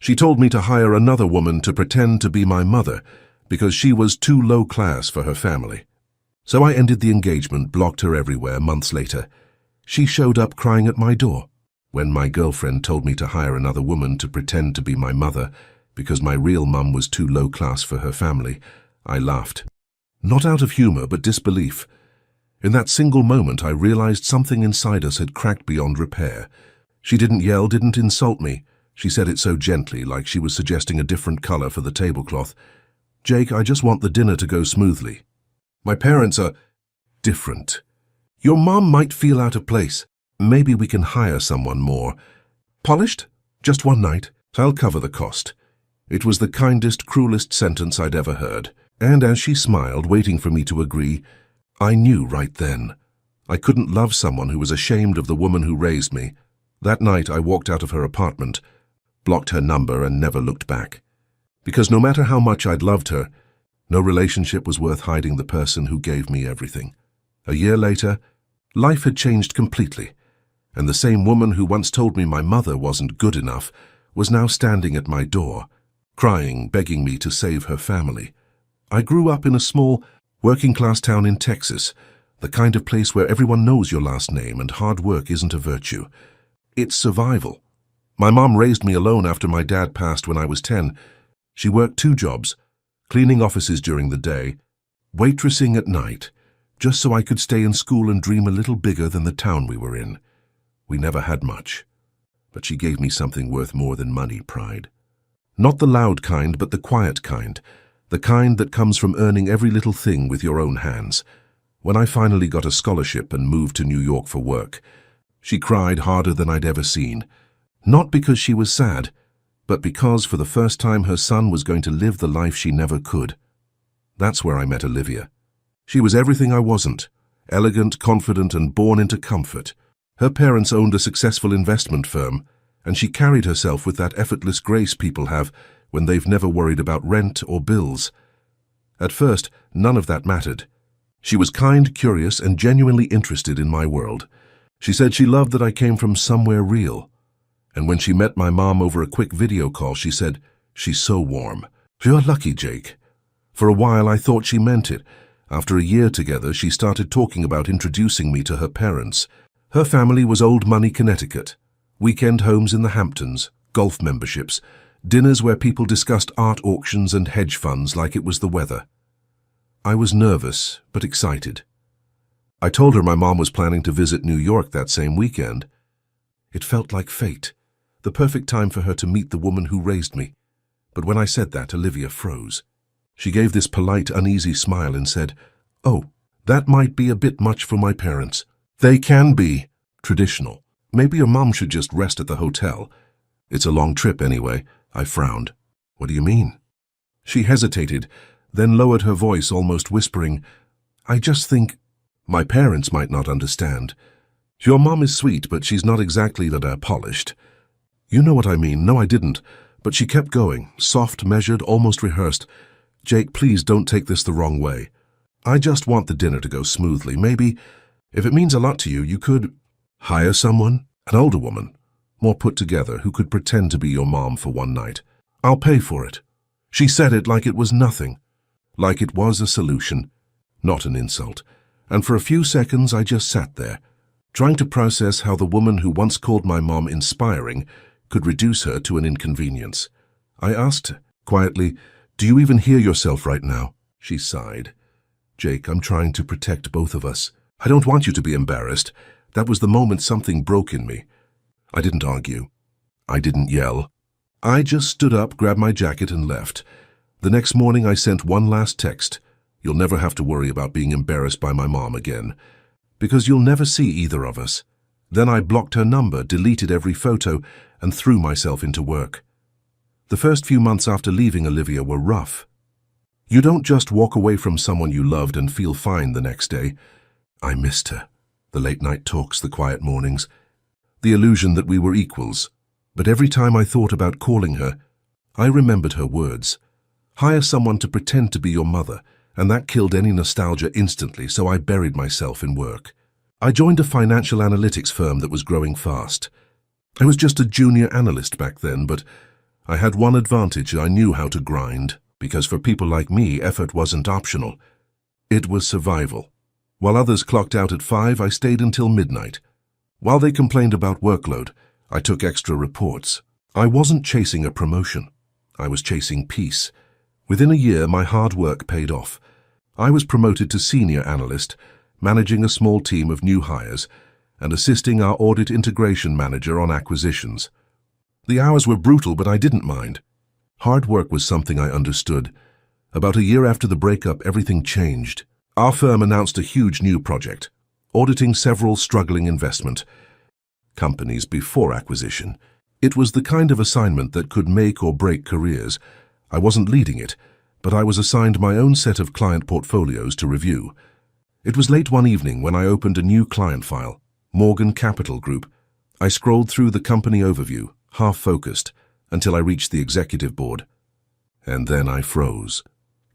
She told me to hire another woman to pretend to be my mother because she was too low class for her family. So I ended the engagement, blocked her everywhere. Months later, she showed up crying at my door. When my girlfriend told me to hire another woman to pretend to be my mother because my real mum was too low class for her family, I laughed. Not out of humor, but disbelief. In that single moment, I realized something inside us had cracked beyond repair. She didn't yell, didn't insult me. She said it so gently, like she was suggesting a different color for the tablecloth. "Jake, I just want the dinner to go smoothly. My parents are different. Your mom might feel out of place. Maybe we can hire someone more polished? Just one night. I'll cover the cost." It was the kindest, cruelest sentence I'd ever heard. And as she smiled, waiting for me to agree, I knew right then. I couldn't love someone who was ashamed of the woman who raised me. That night I walked out of her apartment, blocked her number, and never looked back. Because no matter how much I'd loved her, no relationship was worth hiding the person who gave me everything. A year later, life had changed completely, and the same woman who once told me my mother wasn't good enough was now standing at my door, crying, begging me to save her family. I grew up in a small, working-class town in Texas, the kind of place where everyone knows your last name and hard work isn't a virtue. It's survival. My mom raised me alone after my dad passed when I was 10. She worked 2 jobs, cleaning offices during the day, waitressing at night, just so I could stay in school and dream a little bigger than the town we were in. We never had much, but she gave me something worth more than money: pride. Not the loud kind, but the quiet kind, the kind that comes from earning every little thing with your own hands. When I finally got a scholarship and moved to New York for work, she cried harder than I'd ever seen. Not because she was sad, but because for the first time her son was going to live the life she never could. That's where I met Olivia. She was everything I wasn't: elegant, confident, and born into comfort. Her parents owned a successful investment firm, and she carried herself with that effortless grace people have when they've never worried about rent or bills. At first, none of that mattered. She was kind, curious, and genuinely interested in my world. She said she loved that I came from somewhere real. And when she met my mom over a quick video call, she said, "She's so warm." "You're lucky, Jake." For a while, I thought she meant it. After a year together, she started talking about introducing me to her parents. Her family was old money Connecticut. Weekend homes in the Hamptons, golf memberships, dinners where people discussed art auctions and hedge funds like it was the weather. I was nervous, but excited. I told her my mom was planning to visit New York that same weekend. It felt like fate, the perfect time for her to meet the woman who raised me. But when I said that, Olivia froze. She gave this polite, uneasy smile and said, "Oh, that might be a bit much for my parents. They can be traditional. Maybe your mom should just rest at the hotel. It's a long trip anyway." I frowned. "What do you mean?" She hesitated, then lowered her voice, almost whispering, "I just think my parents might not understand. Your mom is sweet, but she's not exactly that polished." "You know what I mean." "No, I didn't." But she kept going, soft, measured, almost rehearsed. "Jake, please don't take this the wrong way. I just want the dinner to go smoothly. Maybe, if it means a lot to you, you could hire someone, an older woman, more put together, who could pretend to be your mom for one night. I'll pay for it." She said it like it was nothing, like it was a solution, not an insult. And for a few seconds I just sat there, trying to process how the woman who once called my mom inspiring could reduce her to an inconvenience. I asked quietly, "Do you even hear yourself right now?" She sighed. "Jake, I'm trying to protect both of us. I don't want you to be embarrassed." That was the moment something broke in me. I didn't argue. I didn't yell. I just stood up, grabbed my jacket, and left. The next morning I sent one last text. "You'll never have to worry about being embarrassed by my mom again, because you'll never see either of us." Then I blocked her number, deleted every photo, and threw myself into work. The first few months after leaving Olivia were rough. You don't just walk away from someone you loved and feel fine the next day. I missed her. The late-night talks, the quiet mornings, the illusion that we were equals. But every time I thought about calling her, I remembered her words. "Hire someone to pretend to be your mother," and that killed any nostalgia instantly, so I buried myself in work. I joined a financial analytics firm that was growing fast. I was just a junior analyst back then, but I had one advantage: I knew how to grind, because for people like me, effort wasn't optional. It was survival. While others clocked out at 5, I stayed until midnight. While they complained about workload, I took extra reports. I wasn't chasing a promotion. I was chasing peace. Within a year, my hard work paid off. I was promoted to senior analyst, managing a small team of new hires, and assisting our audit integration manager on acquisitions. The hours were brutal, but I didn't mind. Hard work was something I understood. About a year after the breakup, everything changed. Our firm announced a huge new project, auditing several struggling investment companies before acquisition. It was the kind of assignment that could make or break careers. I wasn't leading it, but I was assigned my own set of client portfolios to review. It was late one evening when I opened a new client file, Morgan Capital Group. I scrolled through the company overview, half-focused, until I reached the executive board. And then I froze.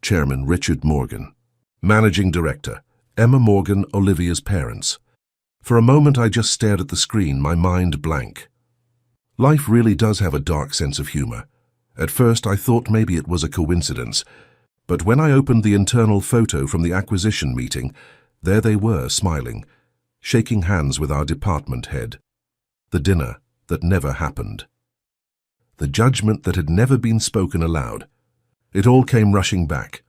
Chairman Richard Morgan. Managing Director Emma Morgan, Olivia's parents. For a moment I just stared at the screen, my mind blank. Life really does have a dark sense of humor. At first I thought maybe it was a coincidence, but when I opened the internal photo from the acquisition meeting, there they were, smiling, shaking hands with our department head. The dinner that never happened. The judgment that had never been spoken aloud. It all came rushing back.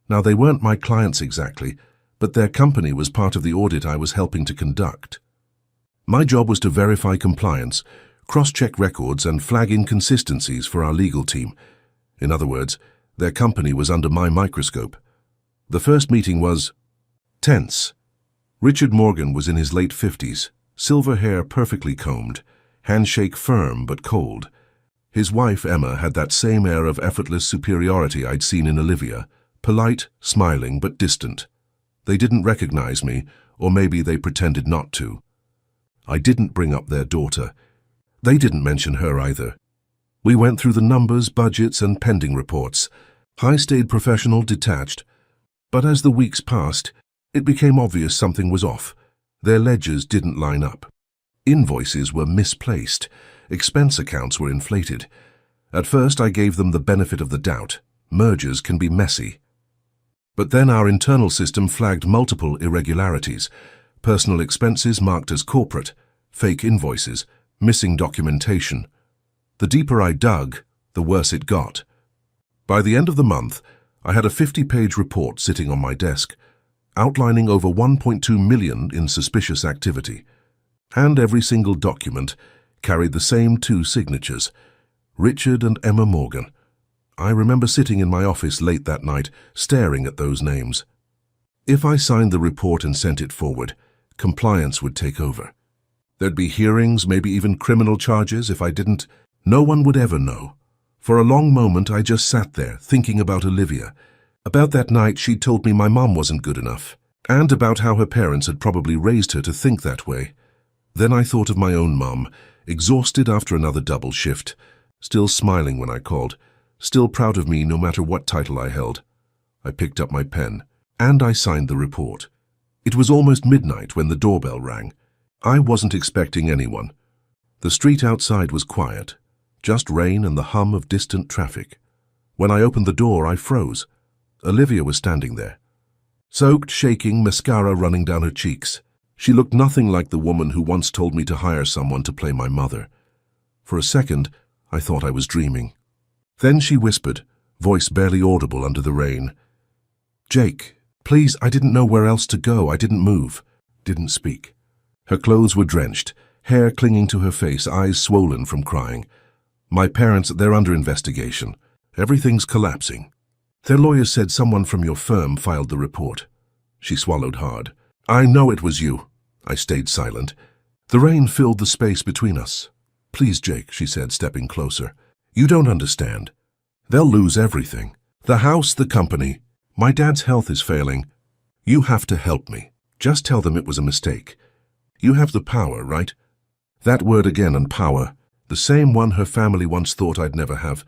Now, they weren't my clients exactly, but their company was part of the audit I was helping to conduct. My job was to verify compliance, cross-check records, and flag inconsistencies for our legal team. In other words, their company was under my microscope. The first meeting was tense. Richard Morgan was in his late 50s, silver hair perfectly combed, handshake firm but cold. His wife, Emma, had that same air of effortless superiority I'd seen in Olivia, polite, smiling, but distant. They didn't recognize me, or maybe they pretended not to. I didn't bring up their daughter. They didn't mention her either. We went through the numbers, budgets, and pending reports. I stayed professional, detached. But as the weeks passed, it became obvious something was off. Their ledgers didn't line up. Invoices were misplaced. Expense accounts were inflated. At first, I gave them the benefit of the doubt. Mergers can be messy. But then our internal system flagged multiple irregularities. Personal expenses marked as corporate, fake invoices, missing documentation. The deeper I dug, the worse it got. By the end of the month, I had a 50-page report sitting on my desk, outlining over 1.2 million in suspicious activity. And every single document carried the same 2 signatures, Richard and Emma Morgan. I remember sitting in my office late that night, staring at those names. If I signed the report and sent it forward, compliance would take over. There'd be hearings, maybe even criminal charges. If I didn't, no one would ever know. For a long moment, I just sat there, thinking about Olivia. About that night she'd told me my mom wasn't good enough, and about how her parents had probably raised her to think that way. Then I thought of my own mom, exhausted after another double shift, still smiling when I called, still proud of me no matter what title I held. I picked up my pen, and I signed the report. It was almost midnight when the doorbell rang. I wasn't expecting anyone. The street outside was quiet, just rain and the hum of distant traffic. When I opened the door, I froze. Olivia was standing there. Soaked, shaking, mascara running down her cheeks. She looked nothing like the woman who once told me to hire someone to play my mother. For a second, I thought I was dreaming. Then she whispered, voice barely audible under the rain. "Jake, please, I didn't know where else to go. I didn't move." Didn't speak. Her clothes were drenched, hair clinging to her face, eyes swollen from crying. "My parents, they're under investigation. Everything's collapsing. Their lawyers said someone from your firm filed the report." She swallowed hard. "I know it was you." I stayed silent. The rain filled the space between us. "Please, Jake," she said, stepping closer. "You don't understand. They'll lose everything. The house, the company. My dad's health is failing. You have to help me. Just tell them it was a mistake. You have the power, right?" That word again, and power. The same one her family once thought I'd never have.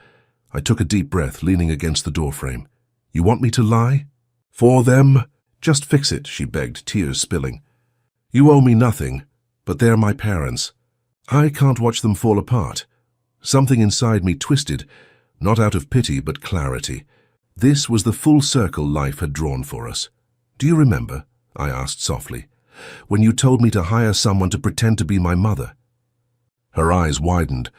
I took a deep breath, leaning against the doorframe. "You want me to lie? For them? Just fix it," she begged, tears spilling. "You owe me nothing, but they're my parents. I can't watch them fall apart." Something inside me twisted, Not out of pity, but clarity. This was the full circle life had drawn for us. "Do you remember," I asked softly, "when you told me to hire someone to pretend to be my mother?" Her eyes widened.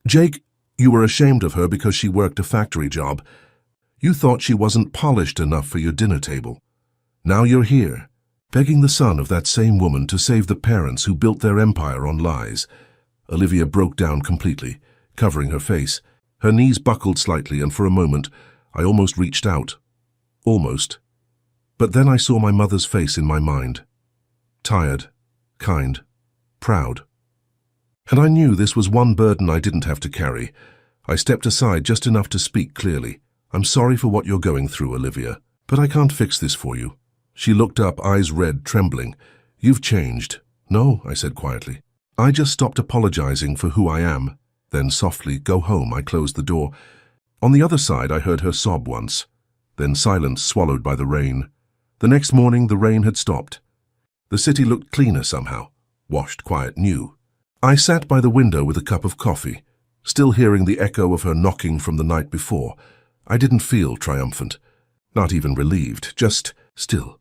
"Jake, you were ashamed of her because she worked a factory job. You thought she wasn't polished enough for your dinner table. Now you're here, begging the son of that same woman to save the parents who built their empire on lies." Olivia broke down completely, covering her face. Her knees buckled slightly, and for a moment, I almost reached out. Almost. But then I saw my mother's face in my mind. Tired, kind, proud. And I knew this was one burden I didn't have to carry. I stepped aside just enough to speak clearly. "I'm sorry for what you're going through, Olivia, but I can't fix this for you." She looked up, eyes red, trembling. "You've changed." "No," I said quietly. "I just stopped apologizing for who I am." Then softly, "Go home." I closed the door. On the other side, I heard her sob once. Then silence swallowed by the rain. The next morning, the rain had stopped. The city looked cleaner somehow, washed, quiet, new. I sat by the window with a cup of coffee, still hearing the echo of her knocking from the night before. I didn't feel triumphant, not even relieved, just still.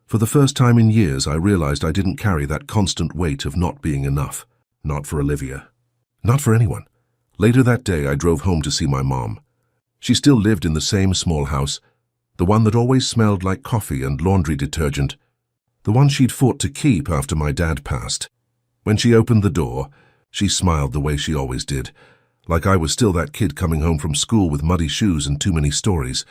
For the first time in years, I realized I didn't carry that constant weight of not being enough. Not for Olivia. Not for anyone. Later that day, I drove home to see my mom. She still lived in the same small house, the one that always smelled like coffee and laundry detergent, the one she'd fought to keep after my dad passed. When she opened the door, she smiled the way she always did, like I was still that kid coming home from school with muddy shoes and too many stories.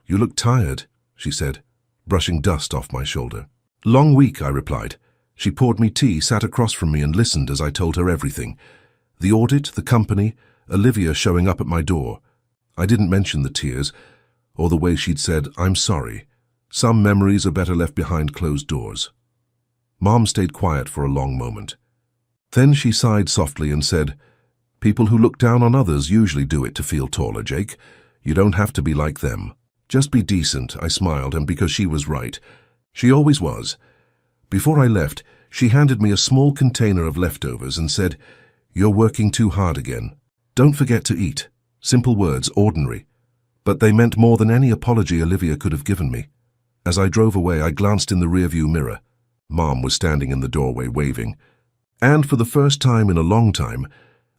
"You look tired," she said, brushing dust off my shoulder. "Long week," I replied. She poured me tea, sat across from me and listened as I told her everything. The audit, the company, Olivia showing up at my door. I didn't mention the tears, or the way she'd said, "I'm sorry. Some memories are better left behind closed doors." Mom stayed quiet for a long moment. Then she sighed softly and said, "People who look down on others usually do it to feel taller, Jake. You don't have to be like them. Just be decent." I smiled, and because she was right. She always was. Before I left, she handed me a small container of leftovers and said, "You're working too hard again. Don't forget to eat." Simple words, ordinary. But they meant more than any apology Olivia could have given me. As I drove away, I glanced in the rearview mirror. Mom was standing in the doorway, waving. And for the first time in a long time,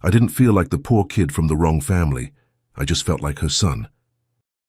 I didn't feel like the poor kid from the wrong family. I just felt like her son.